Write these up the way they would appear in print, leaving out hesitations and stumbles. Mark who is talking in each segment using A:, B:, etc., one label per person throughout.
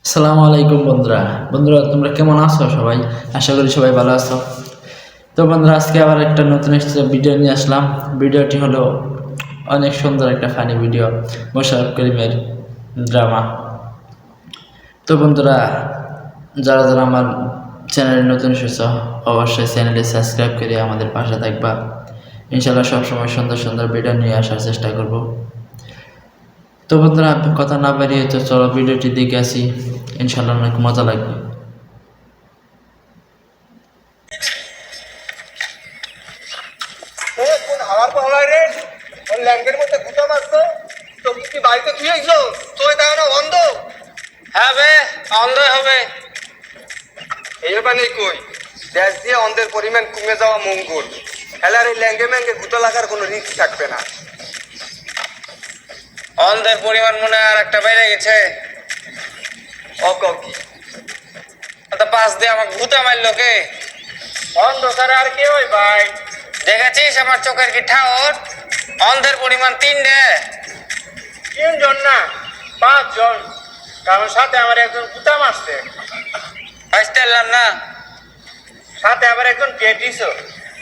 A: আসসালামু আলাইকুম বন্ধুরা। তোমরা কেমন আছো? সবাই আশা করি সবাই ভালো আছো। তো বন্ধুরা, আজকে আবার একটা নতুন ভিডিও নিয়ে আসলাম। ভিডিওটি হলো অনেক সুন্দর একটা ফানি ভিডিও, মোশাররফ করিমের ড্রামা। তো বন্ধুরা, যারা যারা আমার চ্যানেলে নতুন এসেছো অবশ্যই চ্যানেলে সাবস্ক্রাইব করে আমাদের পাশে থাকবা। ইনশাল্লাহ সবসময় সুন্দর সুন্দর ভিডিও নিয়ে আসার চেষ্টা করব। তো বন্ধুরা, কথা না বাড়িয়ে তো চলো ভিডিওটি দেখে আসি, ইনশাল্লাহ অনেক মজা লাগবে।
B: হ্যাঁ বে, অন্ধই হবে।
C: এই মানে কই দেশ দিয়ে অন্ধের পরিমাণ কমে যাওয়া মঙ্গল। হেলার এই ল্যাঙ্গে ম্যাঙ্গে গুতো লাগার কোনো রিস্ক থাকবে না।
B: অন্ধের পরিমাণ মনে হয় আর একটা বেড়ে গেছে।
C: কি
B: তো পাশ দিয়ে আমার ভূতে মারলো কে?
C: অন্ধ ছাড়া আর কে ওই ভাই?
B: দেখেছিস আমার চোখের কি ঠাওর? অন্ধের পরিমাণ 3টে।
C: 3জন না 5জন, কারণ সাথে আমার একজন কুতা মারছে,
B: ফার্স্ট এলাম না।
C: সাথে আবার একজন পেটিস।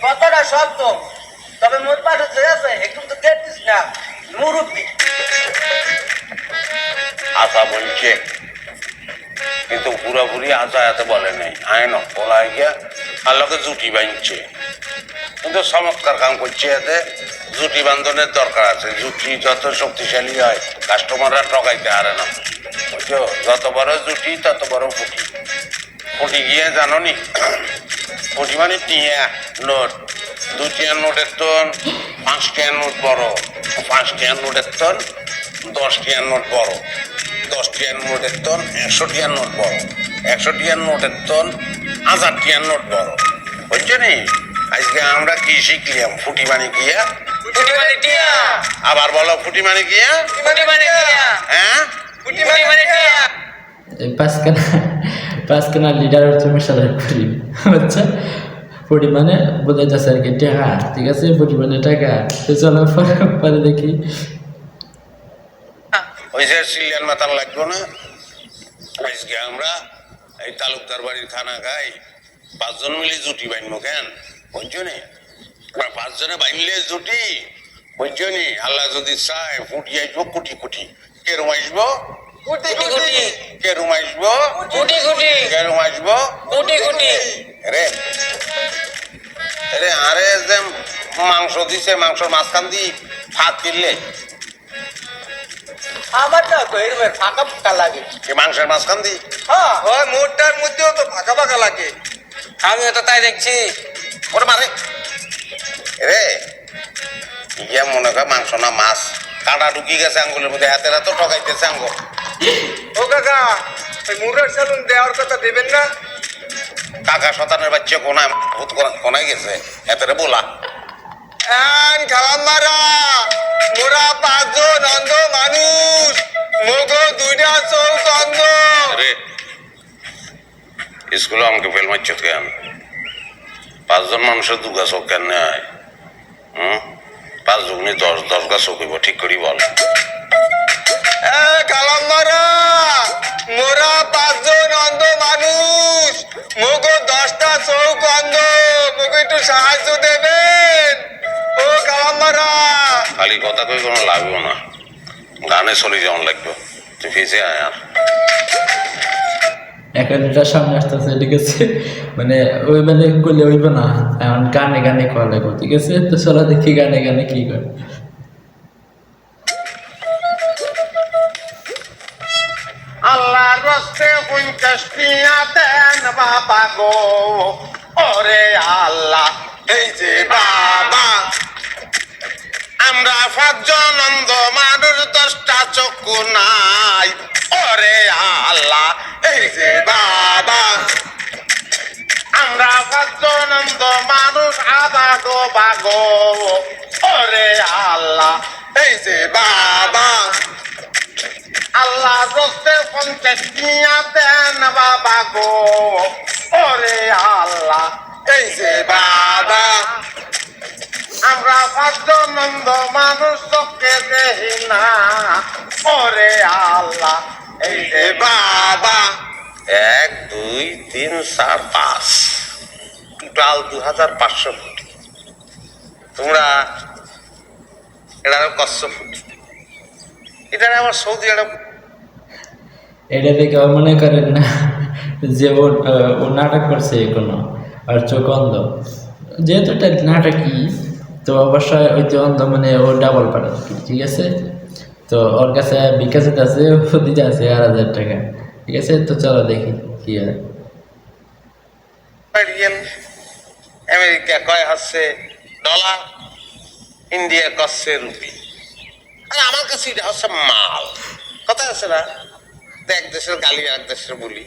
D: কথাটা সত্য, তবে মোট পাঠ হচ্ছে আছে একটু তো দেখতিস না মুরব্বী।
E: আশা বলছে কিন্তু পুরোপুরি আশা এত বলে নাই। আয় না বলাই গিয়া আর লোকে জুটি বাঁধছে, কিন্তু চমৎকার কাম করছে। এতে জুটি বান্ধনের দরকার আছে। জুটি যত শক্তিশালী হয় কাস্টমাররা ঠকাইতে পারে না, বুঝছো? যত বড় জুটি তত বড় ফুটি। ফুটি গিয়ে জানো নি, ফুটি মানে টিয়া নোট। 2 টিয়ার নোটের তন 5 টিয়ার নোট বড়, 5 টিয়ার নোটের তন 10 টিয়ার নোট বড়, 10 টিয়ার নোটের তন 100 টিয়ার নোট বড়, 100 টিয়ার নোটের তন 1000 টিয়ার নোট বড়, বুঝছো নি? আজকে আমরা কি শিখলাম? ফুটি মানে গিয়া,
B: ফুটি মানে টিয়া।
E: আবার বলো ফুটি মানে গিয়া,
B: ফুটি মানে টিয়া।
E: হ্যাঁ
B: ফুটি মানে টিয়া।
A: এই পাঁচখানা লিডার হচ্ছে মোশাররফ করিম, আচ্ছা। ফুটি মানে বোঝাই যাচ্ছে আর কি টাকা, ঠিক আছে? ফুটি মানে টাকা। তো চলো পরে দেখি।
E: ওই যে সিলিয়ান মাতান লাগলো না। আজকে আমরা এই তালুকদার বাড়ির খানা খাই, 5 জন মিলে জুটি বাঁধবো। কেন বুঝছো নি? 5 জনে বাঁধলে জুটি, বুঝছো নি? আল্লাহ যদি চায় ফুটি আসবো কোটি কোটি। কেরম আসবো?
B: কুটি কুটি।
E: কেরম আসবো?
B: কুটি কুটি।
E: কেরম আসবো?
B: কুটি কুটি।
E: রে রে আরে যে মাংস দিছে, মাংসর মাঝখান দিয়ে ফাঁক কিনলে
D: আমারটা তো এরকম ফাঁকা ফাঁকা লাগে।
E: মাংসের মাঝখান দিয়ে
D: হ্যাঁ,
C: ওই মোটটার মধ্যেও তো ফাঁকা ফাঁকা লাগে।
B: আমিও তো তাই দেখছি।
E: ওরে মারে রে, ইয়া মনে কর মাংস না মাছ। কাঁটা ঢুকি গেছে আঙ্গুলের মধ্যে, হাতের হাতে ঠকাইতেছে আঙ্গুল।
C: ও কাকা, ওই মুরের সালুন দেওয়ার কথা দেবেন না?
E: কাকা শতানের বাচ্চা কোনায় ভূত কোনায় গেছে, হাতের বলা।
C: খালাম মারা, মোরা 5 জন অন্ধ মানুষ, মগো 2টা চোখ অন্ধ।
E: রে স্কুলে আমাকে ফেল মারছ কেন? 5 জন মানুষের 2 গা চোখ কেন নেয়? 5 দুগুনি 10, 10 গা চোখ হইব, ঠিক করি বল।
C: খালাম মারা, মোরা 5 জন অন্ধ মানুষ, মগো 10টা চোখ অন্ধ, মগো একটু সাহায্য দেবেন ও খালাম মারা।
E: খালি কথা কই কোনো লাভও না, গানে চলে যেমন লাগবে। তুই ফিসে আয় আর
A: এখন এটা সামনে আসতেছে, ঠিক আছে? মানে ওই মানে করলে হইব না, এখন গানে গানে করা লাগবে, ঠিক আছে? তো চলো দেখি গানে গানে কি করে।
E: আল্লাহর রস্তে 50 টিয়া দেন বাবা গো। ওরে আল্লাহ, এই যে বাবা, আমরা 5 জন অন্ধ মানুষ, 10টা চক্ষু নাই। ওরে আল্লাহ, এই যে বাবা, আমরা 5 জন অন্ধ মানুষ, আবা গো বাগো। ওরে আল্লাহ, এই যে বাবা, আল্লাহ রস্তে 50 টিয়া দেন বাবা গো। ওরে আল্লাহ, এই যে বাবা, আমরা 5 জন অন্ধ মানুষ, চোখে দেখি না। ওরে আল্লাহ, এই যে বাবা, 1 2 3 4 5 টোটাল 2500 ফুট। তোমরা এটা কষ্ট ফুট, এটা আমার সৌদি আরব।
A: এটা দেখে মনে করেন না যে ও নাটক করছে কোনো, আর চোখ অন্ধ, যেহেতু এটা নাটকই তো অবশ্যই ওই যে অন্ধ মানে ও ডাবল পারে আর কি, ঠিক আছে। তো ওর কাছে বিকাশে আছে, ও দিতে আছে 1000 টাকা, ঠিক আছে। তো চলো দেখি কি হয়।
E: রিয়েল আমেরিকা কয় হচ্ছে ডলার, ইন্ডিয়া কচ্ছে রুপি। আর আমার কাছে এটা হচ্ছে মাল, কথা আছে না, এক দেশের গালি এক দেশের বলি।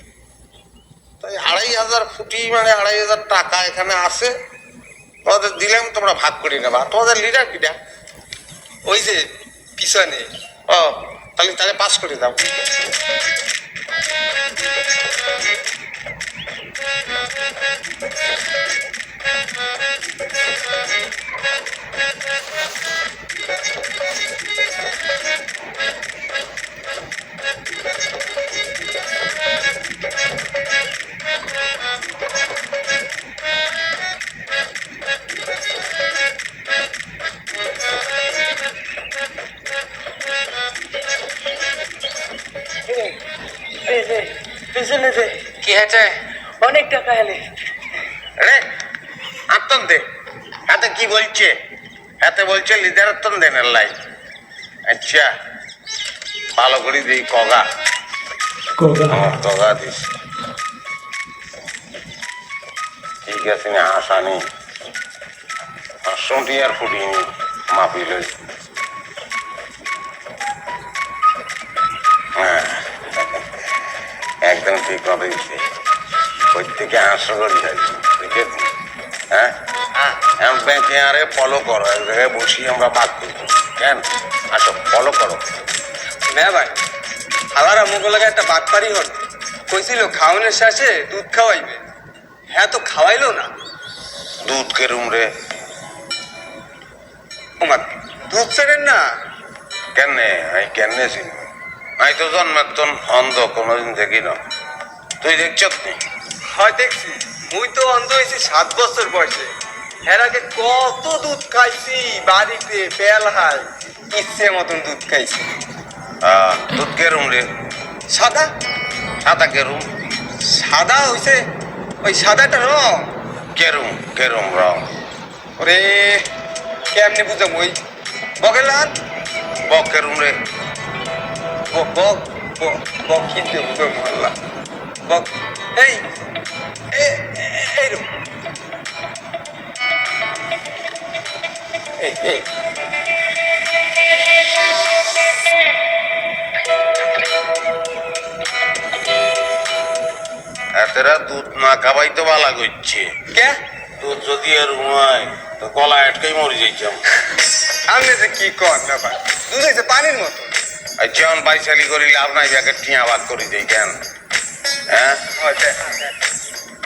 E: তাই 2500 ফুটি মানে 2500 টাকা এখানে আছে, তোমাদের দিলাম, তোমরা ভাগ করে নেবা। তোমাদের লিডার কিটা?
C: ওই যে পিছনে।
E: ও তাহলে তাহলে পাস করে দাও।
D: পিছনে যে
B: কি হয়েছে?
D: অনেক টাকা এলে।
E: রে আত্মন দে, হাতে কি বলছে? হাতে বলছে লিডার আত্মন দেন লাই। আচ্ছা ভালো করে দিই কগা, আমার কগা দিস, ঠিক আছে না? আসানি শুনটি আর ফুটিনি মাপি লই। হ্যাঁ একদম ঠিক কথা দিচ্ছে, প্রত্যেকে 800 করে যাচ্ছি, ঠিক আছে। হ্যাঁ ব্যাংকে আরে ফলো করো, এক জায়গায় বসি আমরা বাদ করবো। কেন আসো ফলো করো।
C: না ভাই, হালারা মুগলাকে একটা বাটপারি হল কইছিল খাওয়ানোর শেষে দুধ খাওয়াইবে। হ্যাঁ তো খাওয়াইলো না।
E: দুধ কেরুম রে?
C: ওমা দুধ ছাড়েন না।
E: কেনে আমি কেনে চিনি? আমি তো জন্মের অন্ধ, কোনোদিন দেখি না। তুই দেখছ নি?
C: হয় দেখছি, মুই তো অন্ধ হয়েছি 7 বছর বয়সে। এর আগে কত দুধ খাইছি, বাড়িতে বেলহায় ইচ্ছে মতন দুধ খাইছি।
E: দুধ কেরুম রে?
C: সাদা
E: সাদা কেরুম?
C: সাদা হইছে ওই সাদাটা রং।
E: কেরুম কেরুম রং?
C: ওরে কেমনে বুঝাম, ওই বগের লাল।
E: বক কেরুম রে?
C: বক বক বক কিনতে বুঝো মহল্লা বক। এই এইরকম এই
E: এতেরা দুধ না খাবাই তো ভালো করছে।
C: কে
E: দুধ যদি আর হয় তো গলা আটকাই মরে যাইতাম।
C: আপনি যে কি কর না ভাই, দুধ হয়েছে পানির মতো।
E: যেমন বাইশালি করি লাভ নাই, যাকে টিয়া ভাগ করে দিই কেন? হ্যাঁ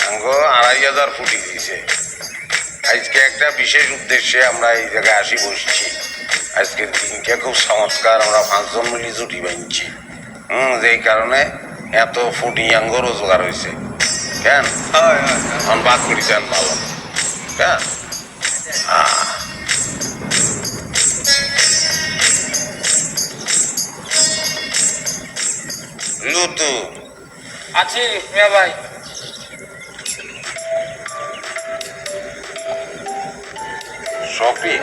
E: আঙ্গো 2500 ফুটি দিয়েছে। আজকে একটা বিশেষ উদ্দেশ্যে আমরা এই জায়গায় আসি বসছি। আজকের দিনটা খুব চমৎকার, আমরা 5 জন মিলি জুটি বাঁধছি। যেই কারণে এত ফুটি আঙ্গ রোজগার হয়েছে। কেন এখন ভাগ করেছেন ভালো? কেন লুতু
B: আছি মিয়া ভাই।
E: শপিং